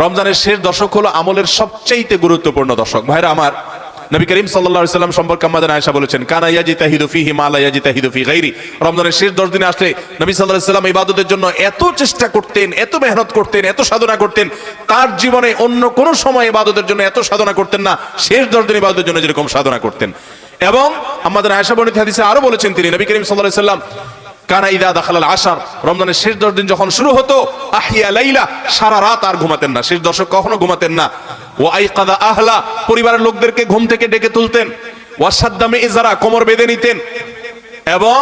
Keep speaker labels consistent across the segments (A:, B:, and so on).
A: রমজানের শেষ দশক হলো আমলের সবচেয়ে গুরুত্বপূর্ণ দশক। ভাইরা আমার, নবী করিম সাল্লাল্লাহু আলাইহি সাল্লাম সম্পর্কে আম্মা জান আয়েশা বলেছেন, কানা ইয়াজিতাহিদু ফীহি মা লা ইয়াজিতাহিদু ফী গায়রি। রমজানের শেষ 10 দিনে আসলে নবী সাল্লাল্লাহু আলাইহি সাল্লাম ইবাদতের জন্য এত চেষ্টা করতেন, এত মেহনত করতেন, এত সাধনা করতেন, তার জীবনে অন্য কোন সময় ইবাদতের জন্য এত সাধনা করতেন না, শেষ 10 দিন ইবাদতের জন্য যেরকম সাধনা করতেন। এবং আম্মা জান আয়েশা বর্ণিত হাদিসে আরো বলেছেন তিনি, নবী করিম সাল্লাল্লাহু আলাইহি সাল্লাম কানা ইদা দাখালাল আশার, রমজানের শেষ 10 দিন যখন শুরু হতো, আহিয়া লাইলা, সারা রাত আর ঘুমাতেন না, শেষ দশক কখনো ঘুমাতেন না। ওয়া আইকাদা আহলা, পরিবারের লোকদেরকে ঘুম থেকে ডেকে তুলতেন। ওয়া সাদ্দামে ইজারা, কোমর বেঁধে নিতেন। এবং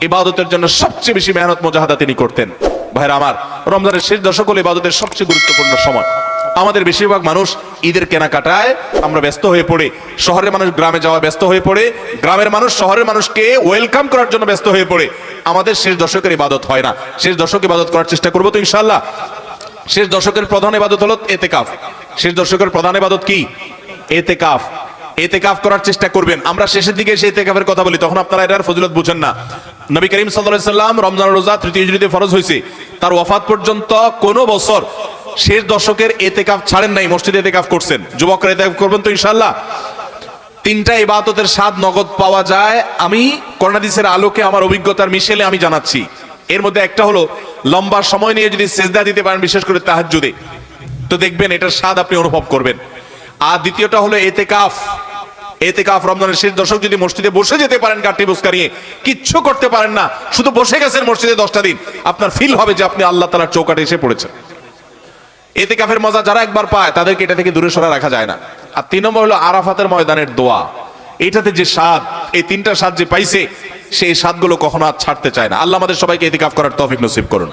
A: ইবাদতের জন্য সবচেয়ে বেশি মেহনত মুজাহাদা তিনি করতেন। ভাইরা আমার, রমজানের শেষ দশক হলো ইবাদতের সবচেয়ে গুরুত্বপূর্ণ সময়। আমাদের বেশিরভাগ মানুষ ঈদের কেনাকাটায় আমরা ব্যস্ত হয়ে পড়ে, শহরের মানুষ গ্রামে যাওয়া ব্যস্ত হয়ে পড়ে, গ্রামের মানুষ শহরের মানুষকে ওয়েলকাম করার জন্য ব্যস্ত হয়ে পড়ে। আমাদের শেষ দশকের ইবাদত হয় না। শেষ দশক ইবাদত করার চেষ্টা করবো তো ইনশাআল্লাহ। শেষ দশকের প্রধান ইবাদত হলো এতেকাফ। শেষ দশকের প্রধান ইবাদত কি? এতেকাফ। এতেকাফ করার চেষ্টা করবেন। আমরা শেষের দিকে এসে এতেকাফের কথা বলি, তখন আপনারা এটার ফজিলত বুঝেন না। নবী করিম সাল্লাল্লাহু আলাইহি সাল্লাম রমজানের রোজা 3য় হিজরিতে ফরজ হয়েছে, তার ওয়াফাত পর্যন্ত কোনো বছর শেষ দশকের এতেকাফ ছাড়েন নাই, মসজিদে এতেকাফ করছেন। যুবকরা এতেকাফ করবেন তো ইনশাআল্লাহ। 3টা ইবাদতের স্বাদ নগদ পাওয়া যায়, আমি কোরআন হাদিসের আলোকে আমার অভিজ্ঞতার মিশেলে আমি জানাচ্ছি। এর মধ্যে একটা হলো, লম্বা সময় নিয়ে যদি সিজদা দিতে পারেন, বিশেষ করে তাহাজ্জুদে, তো দেখবেন এটার স্বাদ আপনি অনুভব করবেন। আর দ্বিতীয়টা হলো এতেকাফ। এতেকাফ রমজানের শেষ দশক যদি মসজিদে বসে যেতে পারেন, গাঁটি বুসকা নিয়ে, কিচ্ছু করতে পারেন না, শুধু বসে গেছেন মসজিদে 10টা দিন, আপনার ফিল হবে যে আপনি আল্লাহ তাআলার চৌকাঠে এসে পড়েছেন। এতেকাফের মজা যারা একবার পায়, তাদেরকে এটা থেকে দূরে সরা রাখা যায় না। আর 3 নম্বর হলো আরাফাতের ময়দানের দোয়া। এটাতে যে স্বাদ, এই 3টা স্বাদ যে পাইছে, সেই স্বাদগুলো কখনো আর ছাড়তে চায় না। আল্লাহ আমাদের সবাইকে এতেকাফ করার তৌফিক নসিব করুন।